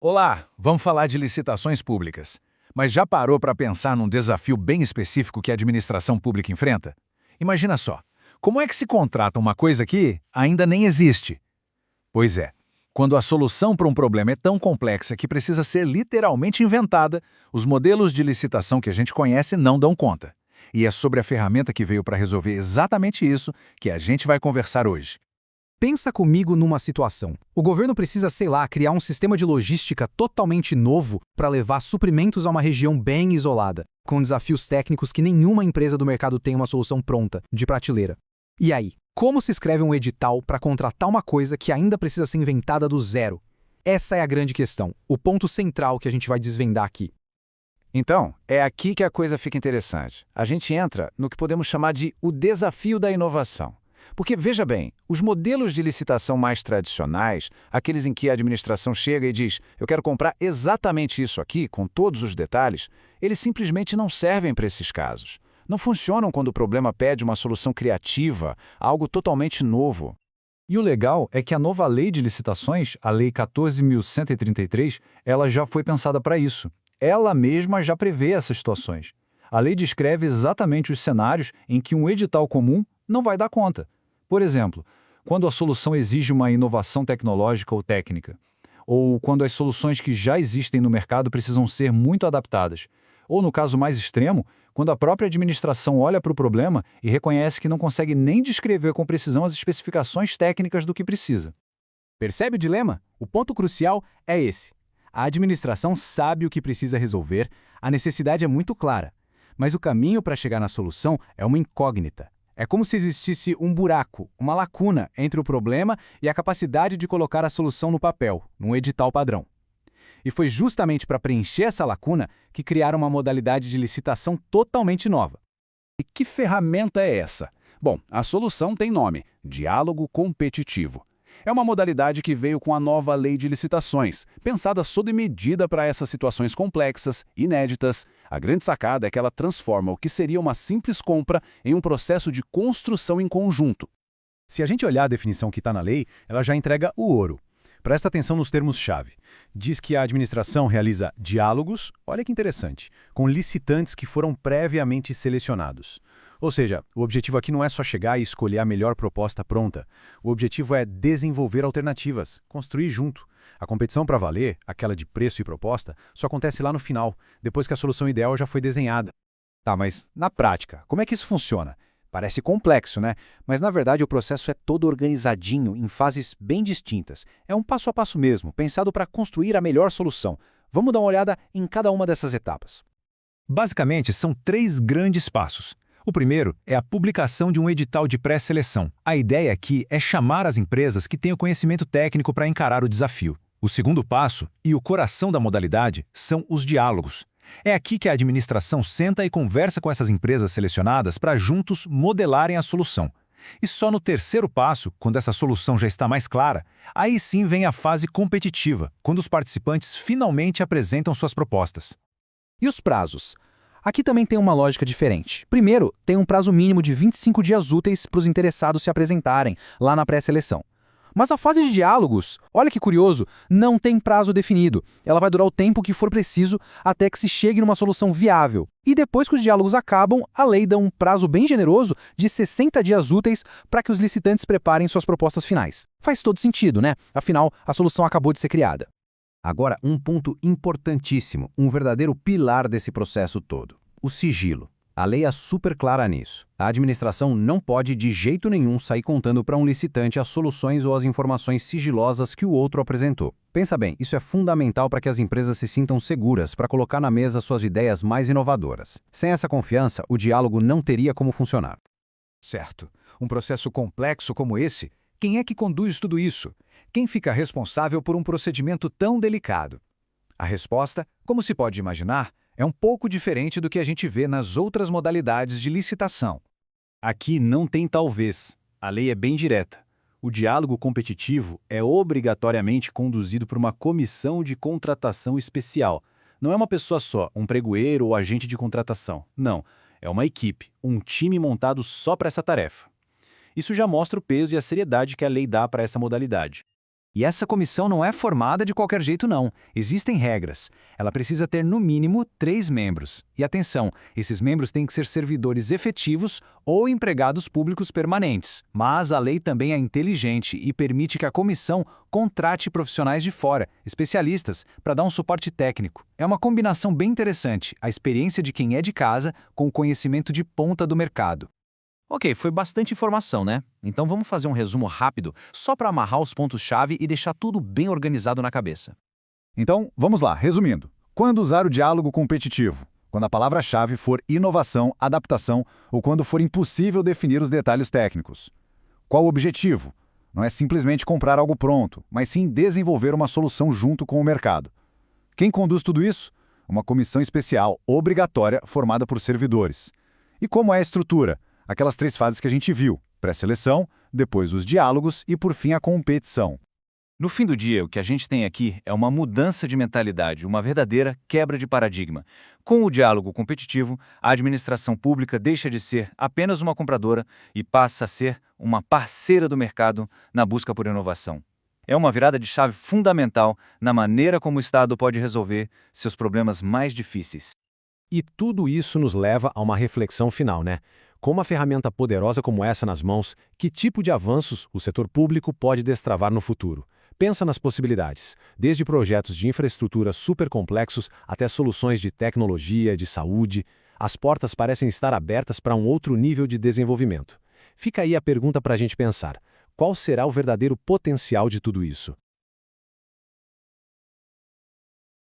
Olá, vamos falar de licitações públicas. Mas já parou para pensar num desafio bem específico que a administração pública enfrenta? Imagina só, como é que se contrata uma coisa que ainda nem existe? Pois é, quando a solução para um problema é tão complexa que precisa ser literalmente inventada, os modelos de licitação que a gente conhece não dão conta. E é sobre a ferramenta que veio para resolver exatamente isso que a gente vai conversar hoje. Pensa comigo numa situação. O governo precisa, sei lá, criar um sistema de logística totalmente novo para levar suprimentos a uma região bem isolada, com desafios técnicos que nenhuma empresa do mercado tem uma solução pronta, de prateleira. E aí, como se escreve um edital para contratar uma coisa que ainda precisa ser inventada do zero? Essa é a grande questão, o ponto central que a gente vai desvendar aqui. Então, é aqui que a coisa fica interessante. A gente entra no que podemos chamar de o desafio da inovação. Porque, veja bem, os modelos de licitação mais tradicionais, aqueles em que a administração chega e diz eu quero comprar exatamente isso aqui, com todos os detalhes, eles simplesmente não servem para esses casos. Não funcionam quando o problema pede uma solução criativa, algo totalmente novo. E o legal é que a nova lei de licitações, a Lei 14.133, ela já foi pensada para isso. Ela mesma já prevê essas situações. A lei descreve exatamente os cenários em que um edital comum não vai dar conta. Por exemplo, quando a solução exige uma inovação tecnológica ou técnica, ou quando as soluções que já existem no mercado precisam ser muito adaptadas, ou no caso mais extremo, quando a própria administração olha para o problema e reconhece que não consegue nem descrever com precisão as especificações técnicas do que precisa. Percebe o dilema? O ponto crucial é esse. A administração sabe o que precisa resolver, a necessidade é muito clara, mas o caminho para chegar na solução é uma incógnita. É como se existisse um buraco, uma lacuna entre o problema e a capacidade de colocar a solução no papel, num edital padrão. E foi justamente para preencher essa lacuna que criaram uma modalidade de licitação totalmente nova. E que ferramenta é essa? Bom, a solução tem nome: diálogo competitivo. É uma modalidade que veio com a nova lei de licitações, pensada sob medida para essas situações complexas, inéditas. A grande sacada é que ela transforma o que seria uma simples compra em um processo de construção em conjunto. Se a gente olhar a definição que está na lei, ela já entrega o ouro. Presta atenção nos termos-chave. Diz que a administração realiza diálogos, olha que interessante, com licitantes que foram previamente selecionados. Ou seja, o objetivo aqui não é só chegar e escolher a melhor proposta pronta. O objetivo é desenvolver alternativas, construir junto. A competição para valer, aquela de preço e proposta, só acontece lá no final, depois que a solução ideal já foi desenhada. Tá, mas na prática, como é que isso funciona? Parece complexo, né? Mas na verdade o processo é todo organizadinho, em fases bem distintas. É um passo a passo mesmo, pensado para construir a melhor solução. Vamos dar uma olhada em cada uma dessas etapas. Basicamente, são 3 grandes passos. O primeiro é a publicação de um edital de pré-seleção. A ideia aqui é chamar as empresas que têm o conhecimento técnico para encarar o desafio. O segundo passo, e o coração da modalidade, são os diálogos. É aqui que a administração senta e conversa com essas empresas selecionadas para juntos modelarem a solução. E só no terceiro passo, quando essa solução já está mais clara, aí sim vem a fase competitiva, quando os participantes finalmente apresentam suas propostas. E os prazos? Aqui também tem uma lógica diferente. Primeiro, tem um prazo mínimo de 25 dias úteis para os interessados se apresentarem lá na pré-seleção. Mas a fase de diálogos, olha que curioso, não tem prazo definido. Ela vai durar o tempo que for preciso até que se chegue numa solução viável. E depois que os diálogos acabam, a lei dá um prazo bem generoso de 60 dias úteis para que os licitantes preparem suas propostas finais. Faz todo sentido, né? Afinal, a solução acabou de ser criada. Agora, um ponto importantíssimo, um verdadeiro pilar desse processo todo: o sigilo. A lei é super clara nisso. A administração não pode de jeito nenhum sair contando para um licitante as soluções ou as informações sigilosas que o outro apresentou. Pensa bem, isso é fundamental para que as empresas se sintam seguras para colocar na mesa suas ideias mais inovadoras. Sem essa confiança, o diálogo não teria como funcionar. Certo. Um processo complexo como esse, quem é que conduz tudo isso? Quem fica responsável por um procedimento tão delicado? A resposta, como se pode imaginar, é um pouco diferente do que a gente vê nas outras modalidades de licitação. Aqui não tem talvez. A lei é bem direta. O diálogo competitivo é obrigatoriamente conduzido por uma comissão de contratação especial. Não é uma pessoa só, um pregoeiro ou agente de contratação. Não, é uma equipe, um time montado só para essa tarefa. Isso já mostra o peso e a seriedade que a lei dá para essa modalidade. E essa comissão não é formada de qualquer jeito, não. Existem regras. Ela precisa ter, no mínimo, 3 membros. E atenção, esses membros têm que ser servidores efetivos ou empregados públicos permanentes. Mas a lei também é inteligente e permite que a comissão contrate profissionais de fora, especialistas, para dar um suporte técnico. É uma combinação bem interessante, a experiência de quem é de casa com o conhecimento de ponta do mercado. Ok, foi bastante informação, né? Então vamos fazer um resumo rápido, só para amarrar os pontos-chave e deixar tudo bem organizado na cabeça. Então, vamos lá, resumindo. Quando usar o diálogo competitivo? Quando a palavra-chave for inovação, adaptação ou quando for impossível definir os detalhes técnicos. Qual o objetivo? Não é simplesmente comprar algo pronto, mas sim desenvolver uma solução junto com o mercado. Quem conduz tudo isso? Uma comissão especial, obrigatória, formada por servidores. E como é a estrutura? Aquelas 3 fases que a gente viu: pré-seleção, depois os diálogos e, por fim, a competição. No fim do dia, o que a gente tem aqui é uma mudança de mentalidade, uma verdadeira quebra de paradigma. Com o diálogo competitivo, a administração pública deixa de ser apenas uma compradora e passa a ser uma parceira do mercado na busca por inovação. É uma virada de chave fundamental na maneira como o Estado pode resolver seus problemas mais difíceis. E tudo isso nos leva a uma reflexão final, né? Com uma ferramenta poderosa como essa nas mãos, que tipo de avanços o setor público pode destravar no futuro? Pensa nas possibilidades, desde projetos de infraestrutura super complexos até soluções de tecnologia, de saúde. As portas parecem estar abertas para um outro nível de desenvolvimento. Fica aí a pergunta para a gente pensar: qual será o verdadeiro potencial de tudo isso?